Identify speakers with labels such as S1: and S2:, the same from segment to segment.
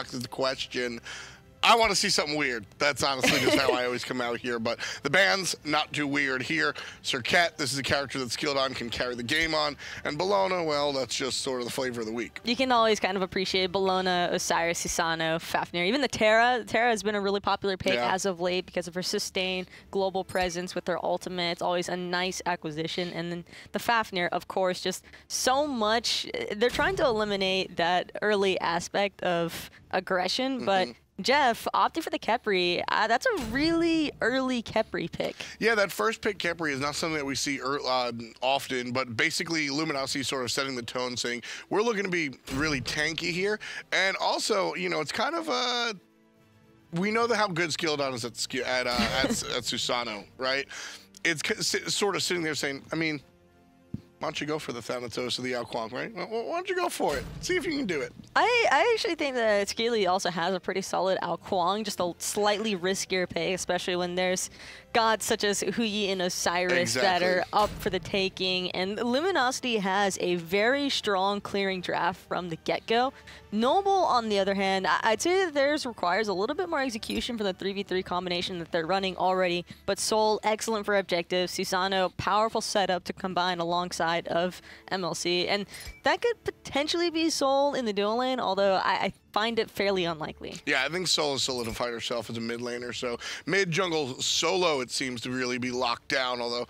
S1: box is the question. I want to see something weird. That's honestly just how I always come out here. But the band's not too weird here. Serket, this is a character that Skildon can carry the game on. And Bologna, well, that's just sort of the flavor of the week.
S2: You can always kind of appreciate Bologna, Osiris, Susano, Fafnir, even the Terra. Terra has been a really popular pick as of late because of her sustained global presence with her ultimate. It's always a nice acquisition. And then the Fafnir, of course, just so much. They're trying to eliminate that early aspect of aggression, but Jeff, opting for the Khepri, that's a really early Khepri pick.
S1: Yeah, that first pick Khepri is not something that we see often, but basically Luminosity sort of setting the tone, saying we're looking to be really tanky here. And also, you know, it's kind of we know how good Skildon is at Susano, right? It's sort of sitting there saying, I mean, why don't you go for the Thanatos or the Alquang, right? Why don't you go for it? See if you can do it.
S2: I actually think that Skili also has a pretty solid Alquang, just a slightly riskier pick, especially when there's gods such as Huyi and Osiris that are up for the taking. And Luminosity has a very strong clearing draft from the get-go. Noble, on the other hand, I'd say that theirs requires a little bit more execution for the 3v3 combination that they're running already. But Sol, excellent for objectives. Susano, powerful setup to combine alongside of MLC. And that could potentially be Sol in the dual lane, although I find it fairly unlikely.
S1: Yeah, I think Sol has solidified herself as a mid laner, so mid-jungle solo, it seems to really be locked down, although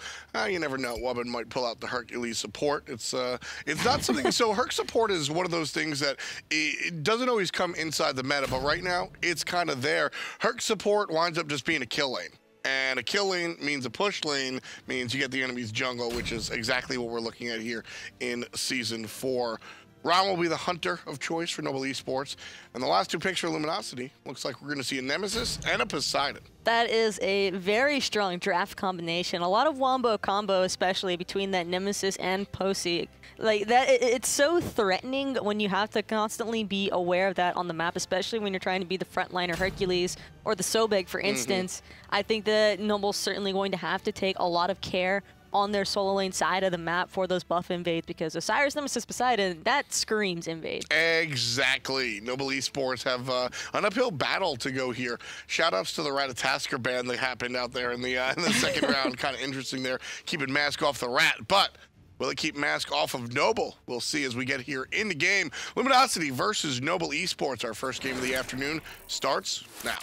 S1: you never know. Wubbin might pull out the Hercules support. It's not something, so Herc support is one of those things that it doesn't always come inside the meta, but right now, it's kind of there. Herc support winds up just being a kill lane. And a kill lane means a push lane, means you get the enemy's jungle, which is exactly what we're looking at here in Season 4. Ron will be the hunter of choice for Noble Esports. And the last two picks for Luminosity, looks like we're going to see a Nemesis and a Poseidon.
S2: That is a very strong draft combination. A lot of wombo combo, especially between that Nemesis and Posi. Like that, it's so threatening when you have to constantly be aware of that on the map, especially when you're trying to be the frontliner Hercules or the Sobek, for instance. I think that Noble's certainly going to have to take a lot of care on their solo lane side of the map for those buff invades, because Osiris, Nemesis, Poseidon, that screams invade.
S1: Exactly. Noble Esports have an uphill battle to go here. Shout-outs to the Ratatasker ban that happened out there in the second round. Kind of interesting there, keeping Mask off the Rat, but will it keep Mask off of Noble? We'll see as we get here in the game. Luminosity versus Noble Esports. Our first game of the afternoon starts now.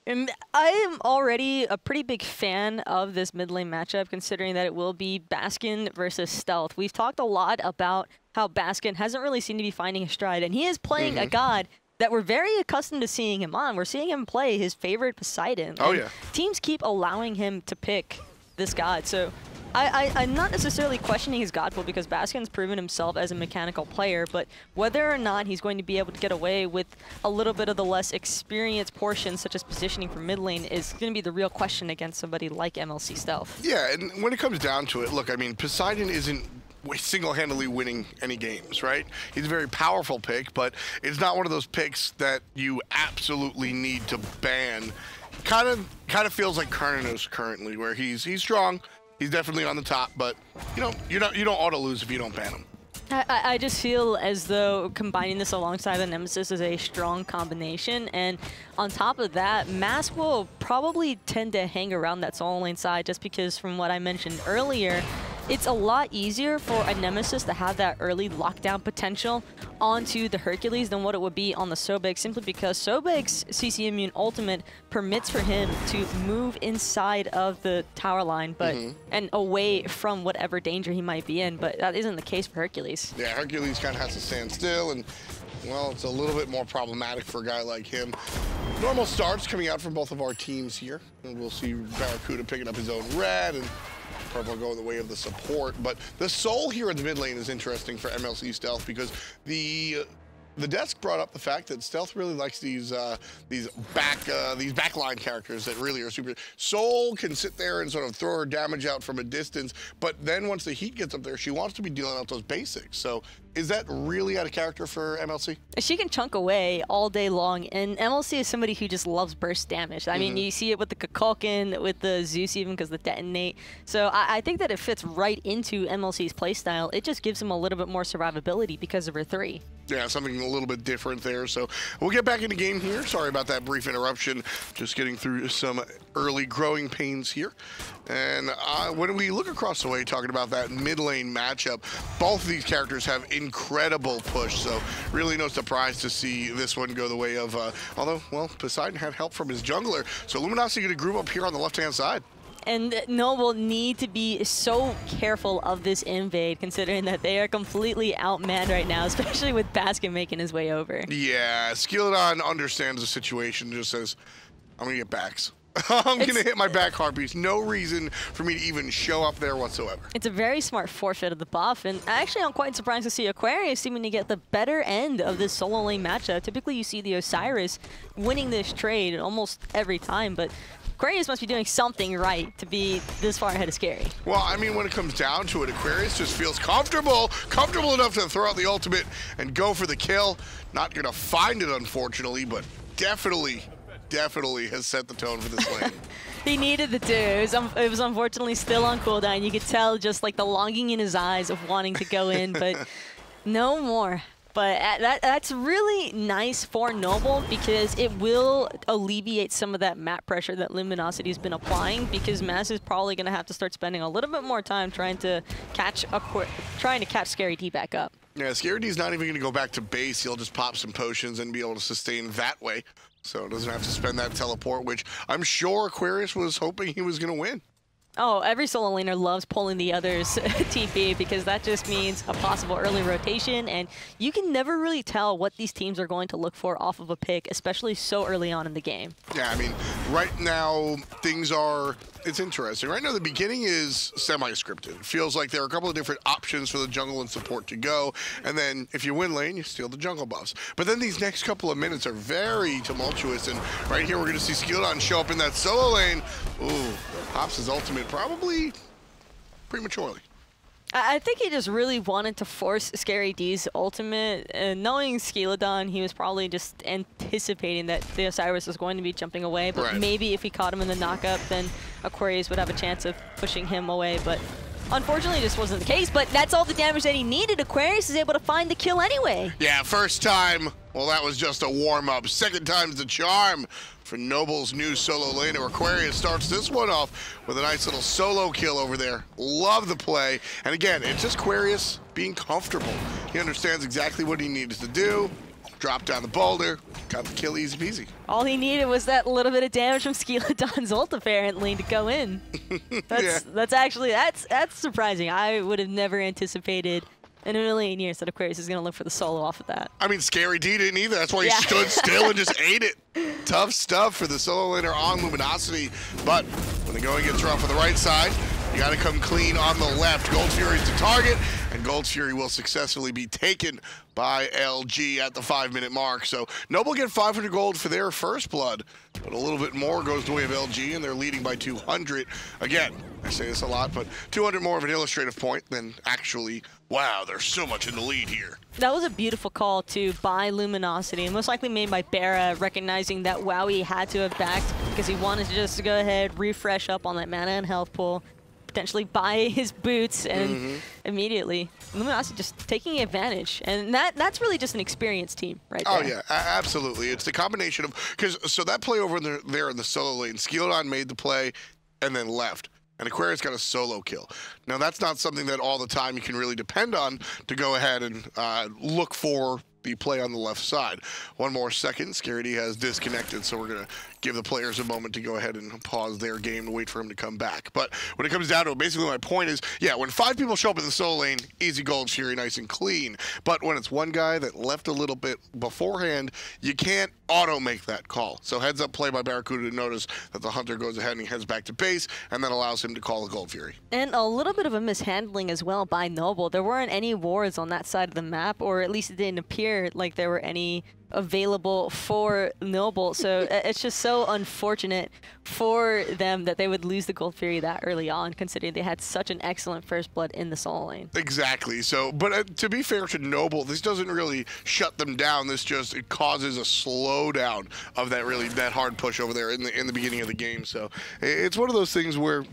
S2: And I am already a pretty big fan of this mid lane matchup, considering that it will be Baskin versus Stealth. We've talked a lot about how Baskin hasn't really seemed to be finding his stride, and he is playing a god that we're very accustomed to seeing him on. We're seeing him play his favorite Poseidon.
S1: Oh, yeah.
S2: Teams keep allowing him to pick this god, so I'm not necessarily questioning his god pool, because Baskin's proven himself as a mechanical player, but whether or not he's going to be able to get away with a little bit of the less experienced portions, such as positioning for mid lane, is going to be the real question against somebody like MLC Stealth.
S1: Yeah, and when it comes down to it, look, I mean, Poseidon isn't single-handedly winning any games, right? He's a very powerful pick, but it's not one of those picks that you absolutely need to ban. Kind of feels like Karnanos currently, where he's strong. He's definitely on the top, but you don't auto lose if you don't ban him.
S2: I just feel as though combining this alongside the Nemesis is a strong combination, and on top of that, Mask will probably tend to hang around that solo lane side, just because from what I mentioned earlier, it's a lot easier for a Nemesis to have that early lockdown potential onto the Hercules than what it would be on the Sobek, simply because Sobek's CC Immune ultimate permits for him to move inside of the tower line, but and away from whatever danger he might be in, but that isn't the case for Hercules.
S1: Yeah, Hercules kind of has to stand still, and well, it's a little bit more problematic for a guy like him. Normal starts coming out from both of our teams here, and we'll see Barracuda picking up his own red, and Purple going the way of the support. But the Sol here in the mid lane is interesting for MLC Stealth, because the desk brought up the fact that Stealth really likes these backline characters that really are super. Sol can sit there and sort of throw her damage out from a distance, but then once the heat gets up there, she wants to be dealing out those basics. So is that really out of character for MLC?
S2: She can chunk away all day long, and MLC is somebody who just loves burst damage. I mean, you see it with the Kukulkan, with the Zeus even, because the detonate. So I think that it fits right into MLC's playstyle. It just gives him a little bit more survivability because of her 3.
S1: Yeah, something a little bit different there. So we'll get back into game here. Sorry about that brief interruption. Just getting through some early growing pains here. And when we look across the way, talking about that mid lane matchup, both of these characters have incredible push. So really no surprise to see this one go the way of, although, well, Poseidon had help from his jungler. So Luminosity going to group up here on the left-hand side.
S2: And Noble need to be so careful of this invade, considering that they are completely outmanned right now, especially with Basket making his way over.
S1: Yeah, Skeleton understands the situation, just says, I'm going to get backs. I'm going to hit my back Harpies. No reason for me to even show up there whatsoever.
S2: It's a very smart forfeit of the buff, and actually I'm quite surprised to see Aquarius seeming to get the better end of this solo lane matchup. Typically you see the Osiris winning this trade almost every time, but Aquarius must be doing something right to be this far ahead of Scary.
S1: Well, I mean, when it comes down to it, Aquarius just feels comfortable enough to throw out the ultimate and go for the kill. Not going to find it, unfortunately, but definitely has set the tone for this lane.
S2: He needed the two. It was unfortunately still on cooldown. You could tell just like the longing in his eyes of wanting to go in, but no more. But that's really nice for Noble because it will alleviate some of that map pressure that Luminosity's been applying, because Mass is probably going to have to start spending a little bit more time trying to catch Scary D back up.
S1: Yeah, Scary D's not even going to go back to base. He'll just pop some potions and be able to sustain that way. So doesn't have to spend that teleport, which I'm sure Aquarius was hoping he was going to win.
S2: Oh, every solo laner loves pulling the other's TP because that just means a possible early rotation, and you can never really tell what these teams are going to look for off of a pick, especially so early on in the game.
S1: Yeah, I mean, right now, it's interesting. Right now, the beginning is semi-scripted. It feels like there are a couple of different options for the jungle and support to go, and then if you win lane, you steal the jungle buffs. But then these next couple of minutes are very tumultuous, and right here, we're going to see Skeleton show up in that solo lane. Ooh, pops his ultimate probably prematurely.
S2: I think he just really wanted to force Scary D's ultimate. Knowing Skeleton, he was probably just anticipating that the Osiris was going to be jumping away, but
S1: right.
S2: Maybe if he caught him in the knockup, then Aquarius would have a chance of pushing him away, but unfortunately, this wasn't the case, but that's all the damage that he needed. Aquarius is able to find the kill anyway.
S1: Yeah, first time, well, that was just a warm-up. Second time's the charm for Noble's new solo laner. Aquarius starts this one off with a nice little solo kill over there. Love the play. And again, it's just Aquarius being comfortable. He understands exactly what he needs to do. Drop down the boulder, got the kill easy peasy.
S2: All he needed was that little bit of damage from Skeleton's ult, apparently, to go in. That's surprising. I would have never anticipated in a million years that Aquarius is going to look for the solo off of that.
S1: I mean, Scary D didn't either. That's why he stood still and just ate it. Tough stuff for the solo laner on Luminosity. But when the going gets rough on the right side, you got to come clean on the left. Gold Fury's the target, and Gold Fury will successfully be taken by LG at the 5-minute mark. So Noble get 500 gold for their first blood, but a little bit more goes the way of LG, and they're leading by 200. Again, I say this a lot, but 200 more of an illustrative point than actually, wow, there's so much in the lead here.
S2: That was a beautiful call, too, by Luminosity, most likely made by Barra, recognizing that Wowie had to have backed because he wanted to just go ahead, refresh up on that mana and health pool, potentially buy his boots, and immediately Luminosity just taking advantage, and that's really just an experienced team right there.
S1: Oh yeah, absolutely. It's the combination of, so that play over there in the solo lane, Skeleton made the play and then left, and Aquarius got a solo kill. Now that's not something that all the time you can really depend on to go ahead and look for the play on the left side. One more second, Scary D has disconnected, so we're gonna give the players a moment to go ahead and pause their game to wait for him to come back. But when it comes down to it, basically my point is, yeah, when 5 people show up in the solo lane, easy Gold Fury, nice and clean. But when it's one guy that left a little bit beforehand, you can't auto make that call. So heads up play by Barracuda to notice that the Hunter goes ahead and he heads back to base, and that allows him to call the Gold Fury.
S2: And a little bit of a mishandling as well by Noble. There weren't any wards on that side of the map, or at least it didn't appear like there were any available for Noble, so it's just so unfortunate for them that they would lose the Gold Fury that early on, considering they had such an excellent first blood in the solo lane.
S1: Exactly. So, but to be fair to Noble, this doesn't really shut them down. This just it causes a slowdown of that hard push over there in the beginning of the game. So it's one of those things where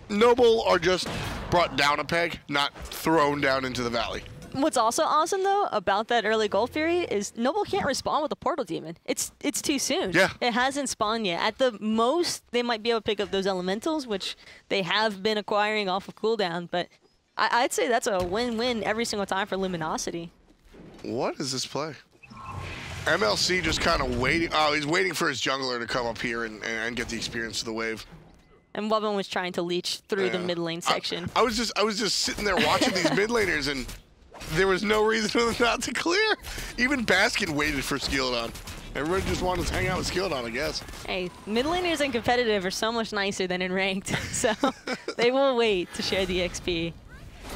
S1: Noble are just brought down a peg, not thrown down into the valley.
S2: What's also awesome, though, about that early Gold Fury is Noble can't respond with a Portal Demon. It's too soon.
S1: Yeah.
S2: It hasn't spawned yet. At the most, they might be able to pick up those Elementals, which they have been acquiring off of cooldown, but I'd say that's a win-win every single time for Luminosity.
S1: What is this play? MLC just kind of waiting. Oh, he's waiting for his jungler to come up here and get the experience of the wave.
S2: And Wubbin was trying to leech through the mid lane section.
S1: I was just sitting there watching these mid laners, and there was no reason for them not to clear. Even Baskin waited for Skilladon. Everybody just wanted to hang out with Skilladon, I guess.
S2: Hey, mid laners in competitive are so much nicer than in ranked, so they will wait to share the XP.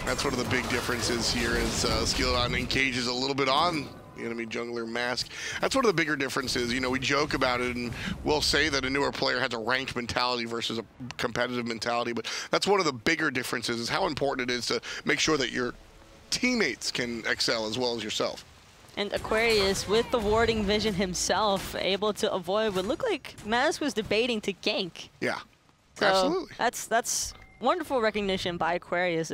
S1: That's one of the big differences here is Skilladon engages a little bit on the enemy jungler mask. That's one of the bigger differences. You know, we joke about it and we'll say that a newer player has a ranked mentality versus a competitive mentality, but that's one of the bigger differences is how important it is to make sure that your teammates can excel as well as yourself.
S2: And Aquarius, with the warding vision himself, able to avoid what looked like Mask was debating to gank.
S1: Yeah,
S2: so
S1: absolutely.
S2: That's wonderful recognition by Aquarius.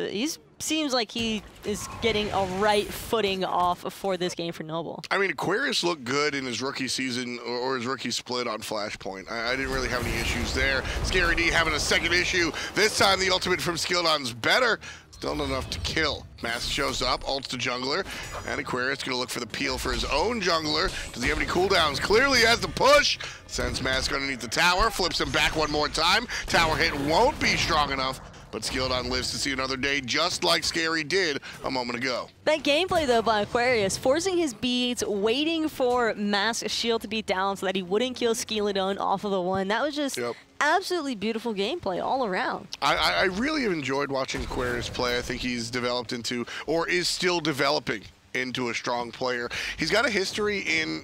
S2: Seems like he is getting a right footing off for this game for Noble.
S1: I mean, Aquarius looked good in his rookie season or his rookie split on Flashpoint. I didn't really have any issues there. Scary D having a second issue. This time the ultimate from Skilladon's better. Still not enough to kill. Mask shows up, ults to jungler, and Aquarius gonna look for the peel for his own jungler. Does he have any cooldowns? Clearly he has the push. Sends Mask underneath the tower, flips him back one more time. Tower hit won't be strong enough, but Skilladon lives to see another day, just like Scary did a moment ago.
S2: That gameplay, though, by Aquarius, forcing his beads, waiting for Mask's shield to be down so that he wouldn't kill Skilladon off of the one. That was just absolutely beautiful gameplay all around.
S1: I really have enjoyed watching Aquarius play. I think he's developed into, or is still developing into, a strong player. He's got a history in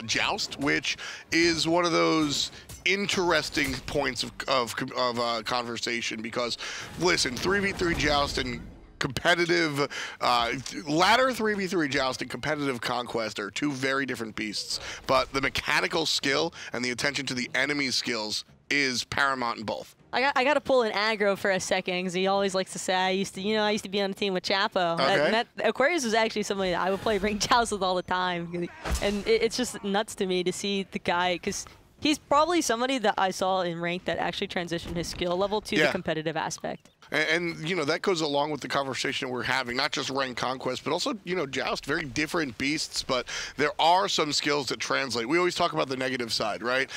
S1: Joust, which is one of those interesting points of conversation because, listen, 3v3 Joust and competitive, ladder 3v3 Joust and competitive Conquest are two very different beasts, but the mechanical skill and the attention to the enemy's skills is paramount in both.
S2: I got to pull an aggro for a second because he always likes to say I used to be on the team with Chapo.
S1: Okay.
S2: Aquarius was actually somebody that I would play ring Joust with all the time, and it's just nuts to me to see the guy because he's probably somebody that I saw in rank that actually transitioned his skill level to the competitive aspect.
S1: And, you know, that goes along with the conversation we're having, not just rank Conquest, but also, you know, Joust, very different beasts, but there are some skills that translate. We always talk about the negative side, right?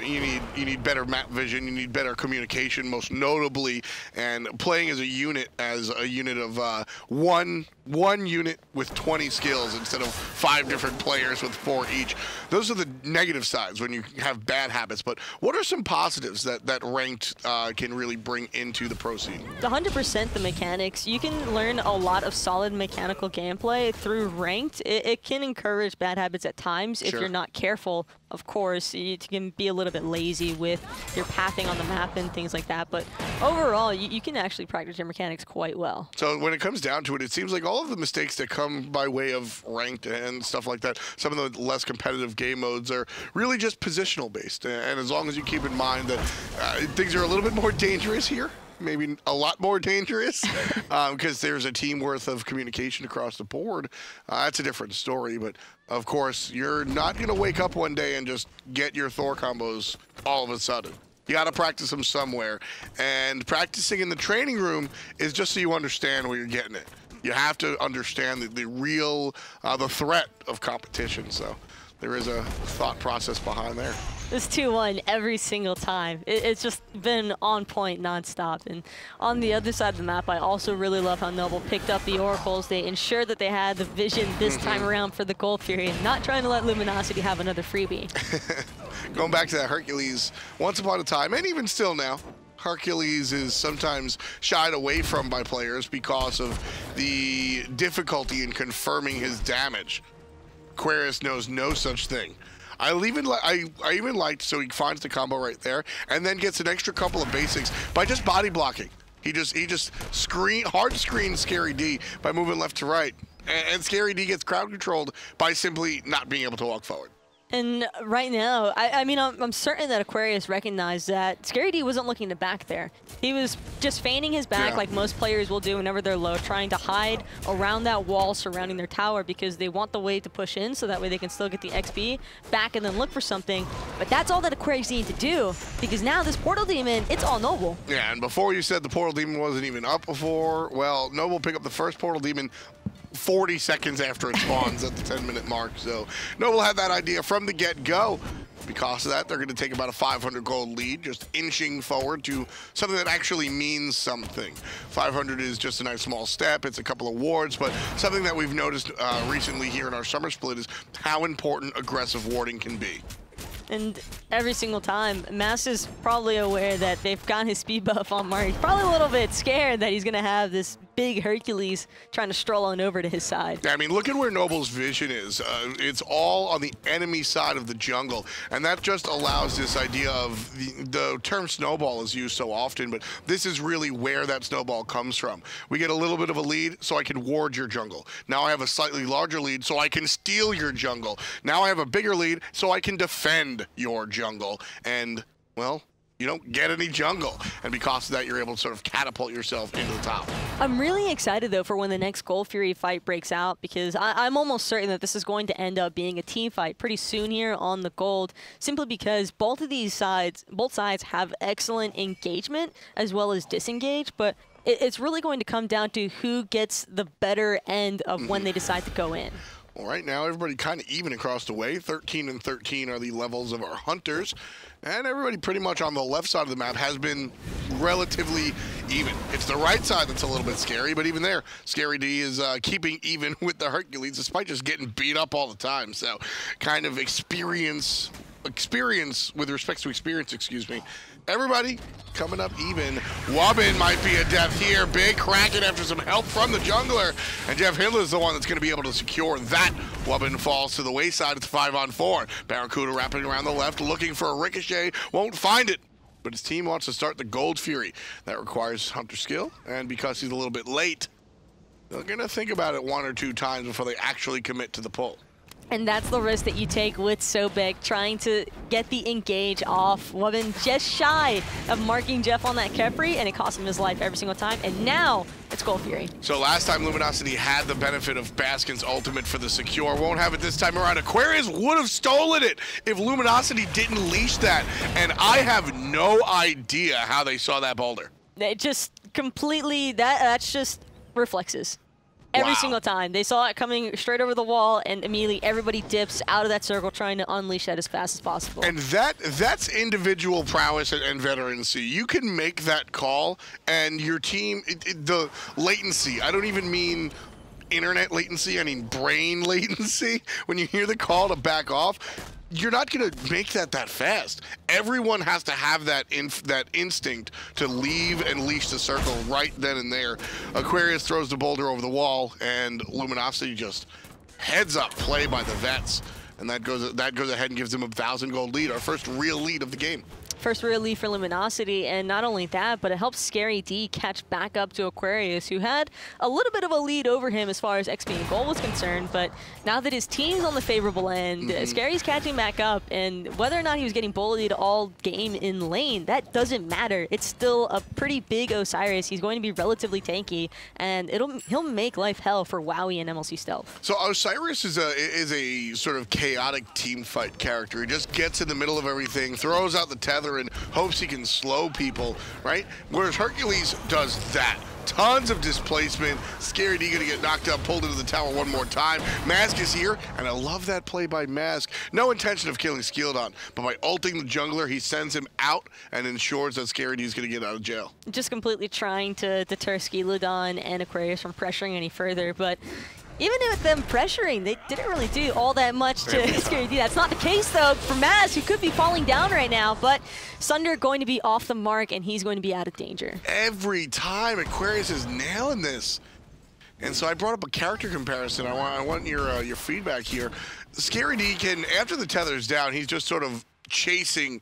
S1: You need better map vision, you need better communication, most notably, and playing as a unit of one unit with 20 skills instead of 5 different players with 4 each. Those are the negative sides when you have bad habits, but what are some positives that ranked can really bring into the pro scene?
S2: 100% the mechanics. You can learn a lot of solid mechanical gameplay through ranked. It can encourage bad habits at times if you're not careful. Of course, you can be a little bit lazy with your pathing on the map and things like that, but overall, you can actually practice your mechanics quite well. So
S1: when it comes down to it, it seems like all of the mistakes that come by way of ranked and stuff like that, some of the less competitive game modes are really just positional based. And as long as you keep in mind that things are a little bit more dangerous here, maybe a lot more dangerous, because there's a team worth of communication across the board. That's a different story, but of course, you're not going to wake up one day and just get your Thor combos all of a sudden. You got to practice them somewhere, and practicing in the training room is just so you understand where you're getting it. You have to understand the real, the threat of competition, so there is a thought process behind there.
S2: It's 2-1 every single time. It's just been on point nonstop. And on the other side of the map, I also really love how Noble picked up the Oracles. They ensured that they had the vision this time around for the Gold Fury, and not trying to let Luminosity have another freebie.
S1: Going back to that Hercules, once upon a time, and even still now, Hercules is sometimes shied away from by players because of the difficulty in confirming his damage. Aquarius knows no such thing. I even liked, so he finds the combo right there and then gets an extra couple of basics by just body blocking. He just hard screens Scary D by moving left to right, and Scary D gets crowd controlled by simply not being able to walk forward.
S2: And right now, I mean, I'm certain that Aquarius recognized that Scary D wasn't looking to back there. He was just feigning his back like most players will do whenever they're low, trying to hide around that wall surrounding their tower because they want the wave to push in so that way they can still get the XP back and then look for something. But that's all that Aquarius needed to do because now this Portal Demon, it's all Noble.
S1: Yeah, and before you said the Portal Demon wasn't even up before, well, Noble picked up the first Portal Demon 40 seconds after it spawns at the 10-minute mark. So Noble had that idea from the get-go. Because of that, they're going to take about a 500 gold lead, just inching forward to something that actually means something. 500 is just a nice small step. It's a couple of wards, but something that we've noticed recently here in our summer split is how important aggressive warding can be.
S2: And every single time, Mass is probably aware that they've got his speed buff on Mark. He's probably a little bit scared that he's going to have this big Hercules trying to stroll on over to his side.
S1: Yeah, I mean, look at where Noble's vision is. It's all on the enemy side of the jungle, and that just allows this idea of the term snowball is used so often, but this is really where that snowball comes from. We get a little bit of a lead, so I can ward your jungle. Now I have a slightly larger lead, so I can steal your jungle. Now I have a bigger lead, so I can defend your jungle. And, well, you don't get any jungle, and because of that, you're able to sort of catapult yourself into the top.
S2: I'm really excited, though, for when the next Gold Fury fight breaks out, because I'm almost certain that this is going to end up being a team fight pretty soon here on the Gold, simply because both sides have excellent engagement as well as disengage, but it's really going to come down to who gets the better end of when they decide to go in.
S1: Well, right now, everybody kind of even across the way. 13 and 13 are the levels of our hunters. And everybody pretty much on the left side of the map has been relatively even. It's the right side that's a little bit scary, but even there, Scary D is keeping even with the Hercules, despite just getting beat up all the time. So kind of experience with respect to experience, excuse me. Everybody coming up even. Wubbin might be a death here. Big Kraken after some help from the jungler. And Jeff Hindler is the one that's going to be able to secure that. Wubbin falls to the wayside. It's 5-on-4. Barracuda wrapping around the left, looking for a ricochet. Won't find it. But his team wants to start the Gold Fury. That requires Hunter skill. And because he's a little bit late, they're going to think about it 1 or 2 times before they actually commit to the pull.
S2: And that's the risk that you take with Sobek, trying to get the engage off. Wubbin just shy of marking Jeff on that Kepri, and it cost him his life every single time. And now it's Gold Fury.
S1: So last time Luminosity had the benefit of Baskin's ultimate for the secure. Won't have it this time around. Aquarius would have stolen it if Luminosity didn't leash that. And I have no idea how they saw that boulder.
S2: It just completely, that's just reflexes. Every single time. They saw it coming straight over the wall, and immediately everybody dips out of that circle trying to unleash that as fast as possible.
S1: And that's individual prowess and veterancy. You can make that call, and your team, the latency, I don't even mean internet latency, I mean brain latency. When you hear the call to back off, you're not going to make that fast. Everyone has to have that instinct to leave and leash the circle right then and there. Aquarius throws the boulder over the wall, and Luminosity just heads up play by the vets. And that goes ahead and gives them a 1,000 gold lead, our first real lead of the game.
S2: First real lead for Luminosity, and not only that, but it helps Scary D catch back up to Aquarius, who had a little bit of a lead over him as far as XP and gold was concerned, but now that his team's on the favorable end, Scary's catching back up, and whether or not he was getting bullied all game in lane, that doesn't matter. It's still a pretty big Osiris. He's going to be relatively tanky, and he'll make life hell for Wowie and MLC Stealth.
S1: So Osiris is a sort of chaotic team fight character. He just gets in the middle of everything, throws out the tether, and hopes he can slow people, right? Whereas Hercules does that. Tons of displacement. Scary D gonna get knocked up, pulled into the tower one more time. Mask is here, and I love that play by Mask. No intention of killing Skildon, but by ulting the jungler, he sends him out and ensures that Scary D is gonna get out of jail. Just
S2: completely trying to deter Skildon and Aquarius from pressuring any further, but even with them pressuring, they didn't really do all that much to Scary D. That's not the case, though, for Maz, who could be falling down right now, but Sunder going to be off the mark, and he's going to be out of danger.
S1: Every time, Aquarius is nailing this. And so I brought up a character comparison. I want your feedback here. Scary D can, after the tether's down, he's just sort of chasing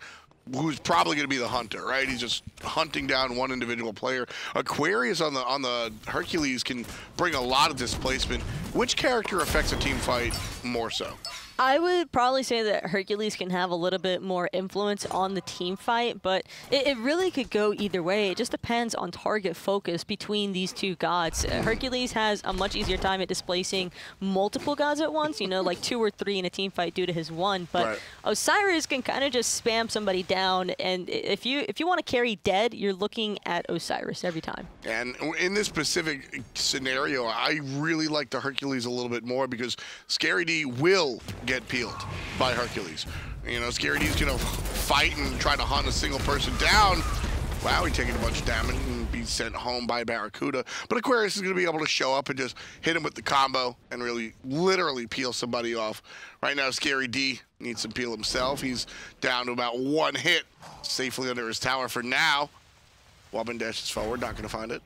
S1: who's probably going to be the hunter, right? He's just hunting down one individual player. Aquarius on the Hercules can bring a lot of displacement. Which character affects a team fight more so?
S2: I would probably say that Hercules can have a little bit more influence on the team fight, but it really could go either way. It just depends on target focus between these two gods. Hercules has a much easier time at displacing multiple gods at once, you know, like 2 or 3 in a team fight due to his 1, but Osiris can kind of just spam somebody down, and if you want to carry dead, you're looking at Osiris every time.
S1: And in this specific scenario, I really like the Hercules a little bit more because Scary D will get peeled by Hercules. You know, Scary D's gonna fight and try to hunt a single person down. Wow, he's taking a bunch of damage and be sent home by Barracuda. But Aquarius is gonna be able to show up and just hit him with the combo and really, literally peel somebody off. Right now, Scary D needs some peel himself. He's down to about 1 hit, safely under his tower for now. Wobbin dashes forward, not gonna find it.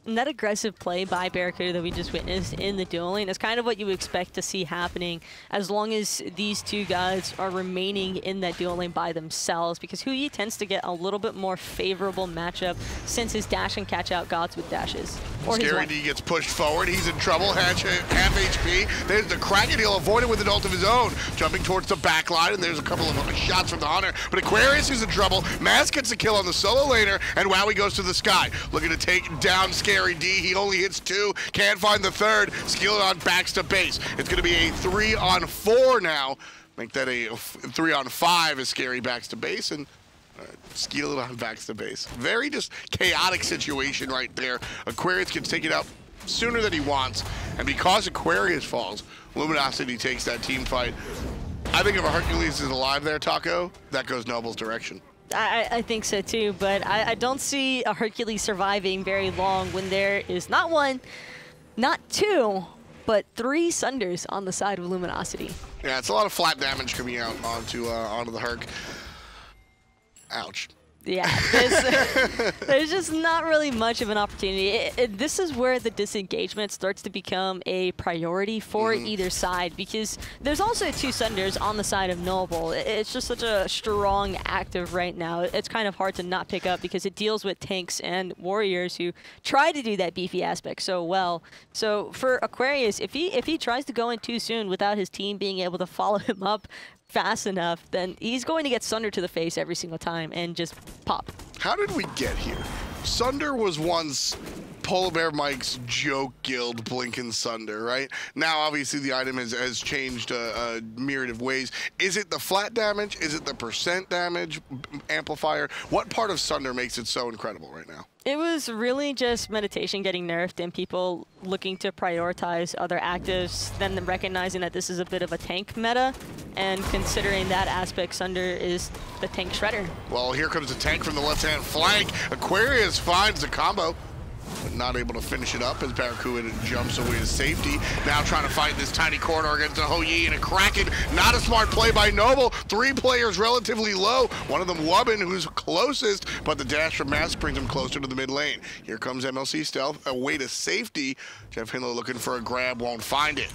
S2: And that aggressive play by Barracuda that we just witnessed in the dueling is kind of what you expect to see happening as long as these two guys are remaining in that dueling by themselves, because Huyi tends to get a little bit more favorable matchup since his dash and catch out gods with dashes.
S1: Scary D gets pushed forward. He's in trouble. Half HP. There's the Kraken. He'll avoid it with an ult of his own. Jumping towards the back line, and there's a couple of shots from the Hunter. But Aquarius is in trouble. Maz gets a kill on the solo laner, and Wowie goes to the sky. Looking to take down Scary D. He only hits 2. Can't find the 3rd. Skeleton backs to base. It's going to be a 3-on-4 now. Make that a 3-on-5 as Scary backs to base, and Skeleton backs to base. Very just chaotic situation right there. Aquarius gets taken out sooner than he wants, and because Aquarius falls, Luminosity takes that team fight. I think if a Hercules is alive there, Taco, that goes Noble's direction.
S2: I think so too, but I don't see a Hercules surviving very long when there is not 1, not 2, but 3 Sunders on the side of Luminosity.
S1: Yeah, it's a lot of flat damage coming out onto the Herc. Ouch.
S2: Yeah, there's just not really much of an opportunity. This is where the disengagement starts to become a priority for either side, because there's also 2 Sunders on the side of Noble. It's just such a strong active right now. It's kind of hard to not pick up because it deals with tanks and warriors who try to do that beefy aspect so well. So for Aquarius, if he tries to go in too soon without his team being able to follow him up fast enough, then he's going to get Sunder to the face every single time and just pop.
S1: How did we get here? Sunder was once Polar Bear Mike's joke guild Blinkin' Sunder, right? Now, obviously, the item has changed a myriad of ways. Is it the flat damage? Is it the percent damage amplifier? What part of Sunder makes it so incredible right now?
S2: It was really just meditation getting nerfed and people looking to prioritize other actives, then recognizing that this is a bit of a tank meta, and considering that aspect, Sunder is the tank shredder.
S1: Well, here comes the tank from the left-hand flank. Aquarius finds the combo, but not able to finish it up as Barracuda jumps away to safety. Now trying to fight this tiny corridor against a Hou-Yi and a Kraken. Not a smart play by Noble. 3 players relatively low. One of them Wubbin, who's closest, but the dash from Mask brings him closer to the mid lane. Here comes MLC Stealth, away to safety. Jeff Hindler looking for a grab, won't find it.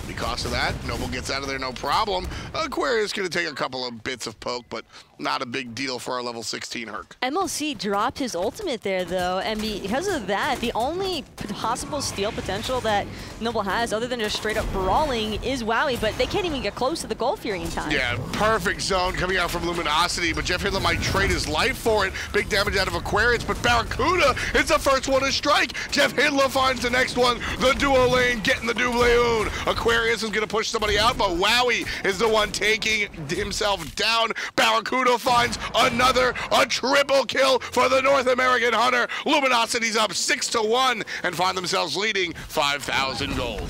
S1: Because of that, Noble gets out of there no problem. Aquarius going to take a couple of bits of poke, but not a big deal for our level 16 Herc.
S2: MLC dropped his ultimate there, though, and because of that, the only possible steal potential that Noble has, other than just straight up brawling, is Wowie, but they can't even get close to the Gold Fury in time.
S1: Yeah, perfect zone coming out from Luminosity, but Jeff Hindler might trade his life for it. Big damage out of Aquarius, but Barracuda is the first one to strike. Jeff Hindler finds the next one, the duo lane, getting the Dubleoon. Aquarius is going to push somebody out, but Wowie is the one taking himself down. Barracuda finds a triple kill for the North American Hunter. Luminosity's up 6-1 and find themselves leading 5,000 gold.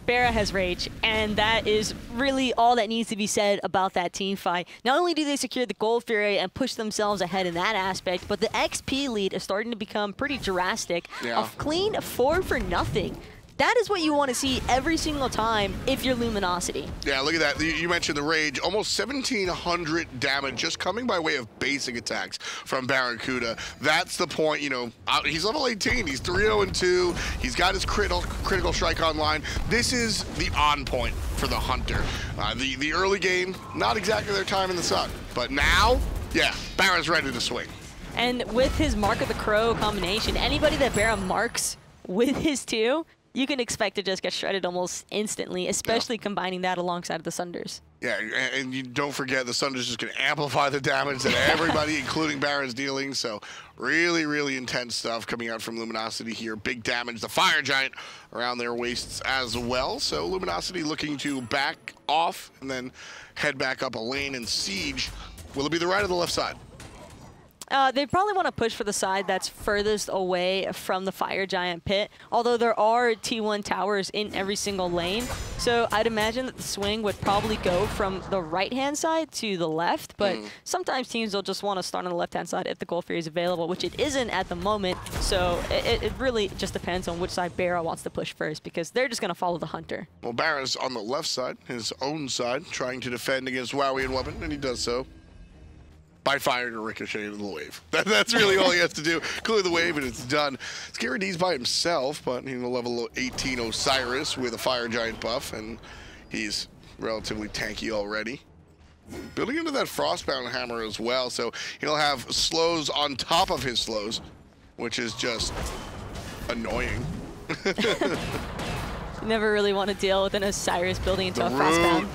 S2: Barra has rage, and that is really all that needs to be said about that team fight. Not only do they secure the Gold Fury and push themselves ahead in that aspect, but the XP lead is starting to become pretty drastic.
S1: Yeah.
S2: A clean 4-for-0. That is what you want to see every single time if you're Luminosity.
S1: Yeah, look at that. You mentioned the rage. Almost 1,700 damage just coming by way of basic attacks from Barracuda. That's the point, you know. He's level 18. He's 3-0-2. He's got his critical strike online. This is the on point for the Hunter. The early game, not exactly their time in the sun. But now, yeah, Barra's ready to swing.
S2: And with his Mark of the Crow combination, anybody that Barra marks with his 2, you can expect to just get shredded almost instantly, especially combining that alongside of the Sunders.
S1: Yeah, and you don't forget the Sunders just going to amplify the damage that everybody, including Baron's dealing. So really, really intense stuff coming out from Luminosity here. Big damage. The Fire Giant around their waists as well. So Luminosity looking to back off and then head back up a lane and siege. Will it be the right or the left side?
S2: They probably want to push for the side that's furthest away from the Fire Giant pit, although there are T1 towers in every single lane. So I'd imagine that the swing would probably go from the right-hand side to the left, but sometimes teams will just want to start on the left-hand side if the Gold Fury is available, which it isn't at the moment. So it really just depends on which side Barra wants to push first, because they're just going to follow the Hunter.
S1: Well, Barra's on the left side, his own side, trying to defend against Wowie and Weapon, and he does so by firing a ricochet into the wave. That's really all he has to do. Clear the wave and it's done. Scary D's by himself, but he's a level 18 Osiris with a Fire Giant buff, and he's relatively tanky already. Building into that Frostbound Hammer as well, so he'll have slows on top of his slows, which is just annoying.
S2: You never really want to deal with an Osiris building into a Frostbound.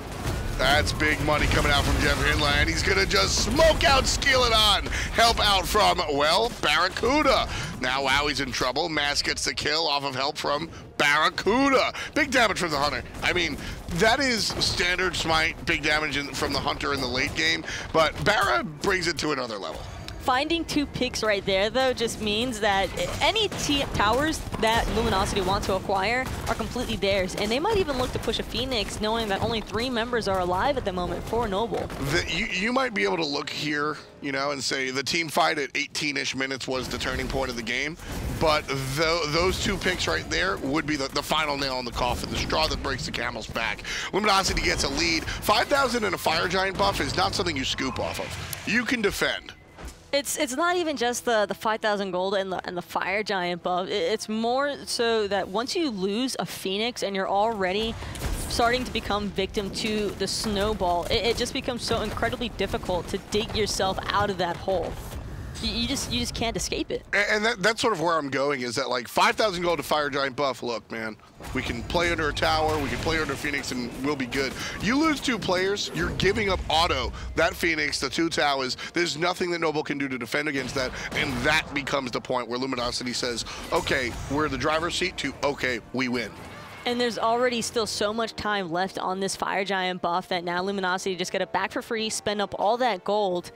S1: That's big money coming out from Jeff Hinland. He's going to just smoke out Skeleton. Help out from, well, Barracuda. Now Wowie's in trouble. Mask gets the kill off of help from Barracuda. Big damage from the Hunter. I mean, that is standard Smite, big damage from the Hunter in the late game, but Barra brings it to another level.
S2: Finding 2 picks right there, though, just means that any towers that Luminosity want to acquire are completely theirs. And they might even look to push a Phoenix, knowing that only 3 members are alive at the moment for Noble.
S1: You might be able to look here, you know, and say the team fight at 18-ish minutes was the turning point of the game. But those 2 picks right there would be the final nail in the coffin, the straw that breaks the camel's back. Luminosity gets a lead. 5,000 and a Fire Giant buff is not something you scoop off of. You can defend.
S2: It's not even just the 5,000 gold and the Fire Giant buff. It's more so that once you lose a Phoenix and you're already starting to become victim to the snowball, it just becomes so incredibly difficult to dig yourself out of that hole. You just can't escape it.
S1: And that's sort of where I'm going, is that like 5,000 gold to Fire Giant buff. Look, man, we can play under a tower, we can play under Phoenix, and we'll be good. You lose 2 players, you're giving up auto, that Phoenix, the 2 towers. There's nothing that Noble can do to defend against that, and that becomes the point where Luminosity says, okay, we're the driver's seat to, okay, we win.
S2: And there's already still so much time left on this Fire Giant buff that now Luminosity just get it back for free, spend up all that gold,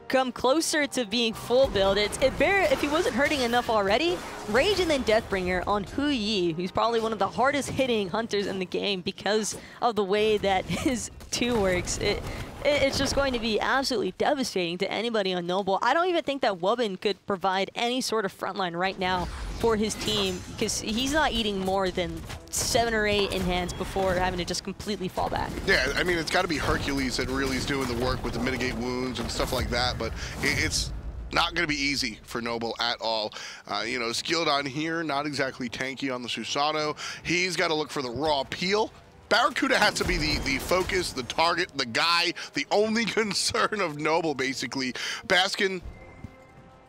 S2: come closer to being full build. Barra, if he wasn't hurting enough already, Rage and then Deathbringer on Hu Yi, who's probably one of the hardest hitting hunters in the game because of the way that his 2 works. It's just going to be absolutely devastating to anybody on Noble. I don't even think that Wubbin could provide any sort of frontline right now for his team, because he's not eating more than 7 or 8 in hands before having to just completely fall back. Yeah,
S1: I mean, it's got to be Hercules that really is doing the work with the mitigate wounds and stuff like that, but it's not going to be easy for Noble at all. You know, Skeleton here, not exactly tanky on the Susano. He's got to look for the raw peel. Barracuda has to be the focus, the target, the guy, the only concern of Noble, basically. Baskin,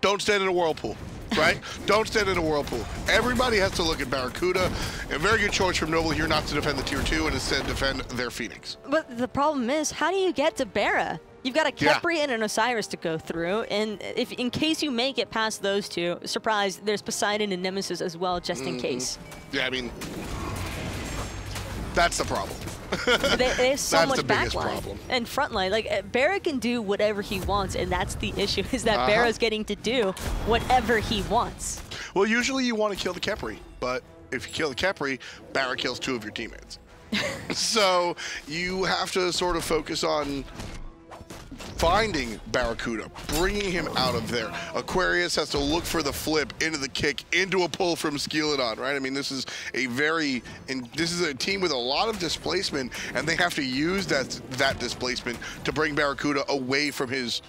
S1: don't stand in a whirlpool, right? Don't stand in a whirlpool. Everybody has to look at Barracuda. A very good choice from Noble here not to defend the tier 2 and instead defend their Phoenix.
S2: But the problem is, how do you get to Barra? You've got a Khepri and an Osiris to go through, and if in case you make it past those 2, surprise, there's Poseidon and Nemesis as well, just in case.
S1: Yeah, I mean, that's the problem.
S2: They have so much backline and frontline. Like, Barra can do whatever he wants, and that's the issue, is that Barra's getting to do whatever he wants.
S1: Well, usually you want to kill the Khepri, but if you kill the Khepri, Barra kills 2 of your teammates. So you have to sort of focus on finding Barracuda, bringing him out of there. Aquarius has to look for the flip into the kick, into a pull from Skeleton, right? I mean, this is a team with a lot of displacement, and they have to use that displacement to bring Barracuda away from his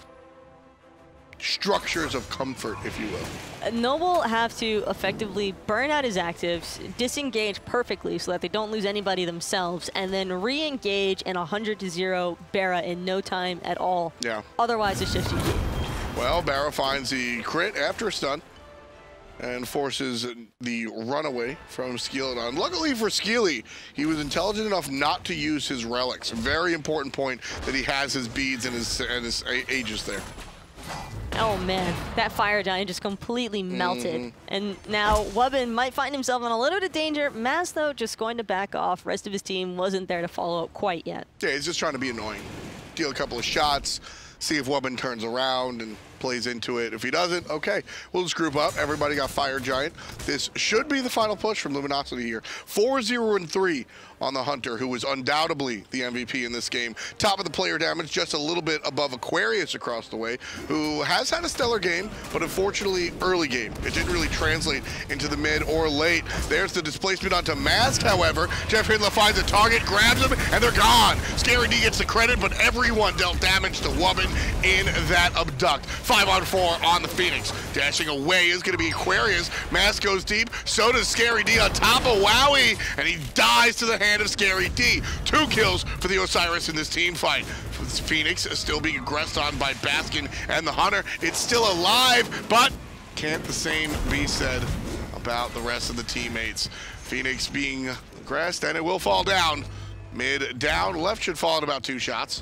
S1: structures of comfort, if you will.
S2: Noble have to effectively burn out his actives, disengage perfectly so that they don't lose anybody themselves, and then re-engage in 100-0 Barra in no time at all.
S1: Yeah.
S2: Otherwise, it's just GG.
S1: Well, Barra finds the crit after a stun. and forces the runaway from Skeelodon. Luckily for Skeely, he was intelligent enough not to use his relics. Very important point that he has his beads and his Aegis there.
S2: Oh man, that fire giant just completely melted. And now Wubbin might find himself in a little bit of danger. Maz, though, just going to back off. Rest of his team wasn't there to follow up quite yet.
S1: Yeah, he's just trying to be annoying. Deal a couple of shots, see if Wubbin turns around and plays into it. If he doesn't, okay, we'll just group up. Everybody got Fire Giant. This should be the final push from Luminosity here. 4-0-3 on the Hunter, who was undoubtedly the MVP in this game. Top of the player damage, just a little bit above Aquarius across the way, who has had a stellar game, but unfortunately, early game. It didn't really translate into the mid or late. There's the displacement onto Mask, however. Jeff Hindla finds a target, grabs him, and they're gone. Scary D gets the credit, but everyone dealt damage to Wubbin in that abduct. 5-on-4 on the Phoenix. Dashing away is going to be Aquarius. Mask goes deep, so does Scary D on top of Wowie, and he dies to the hand of Scary D. 2 kills for the Osiris in this team fight. Phoenix is still being aggressed on by Baskin and the Hunter. It's still alive, but can't the same be said about the rest of the teammates. Phoenix being aggressed, and it will fall down. Mid down, left should fall in about 2 shots.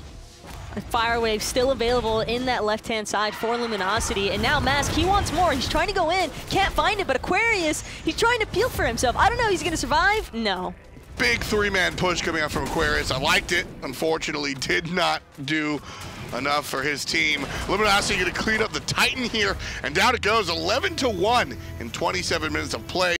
S2: A Fire Wave still available in that left-hand side for Luminosity, and now Mask, he wants more. He's trying to go in, can't find it, but Aquarius, he's trying to peel for himself. I don't know, he's gonna survive? No.
S1: Big 3-man push coming out from Aquarius. I liked it. Unfortunately, did not do enough for his team. Luminosity gonna clean up the Titan here, and down it goes, 11-1 in 27 minutes of play.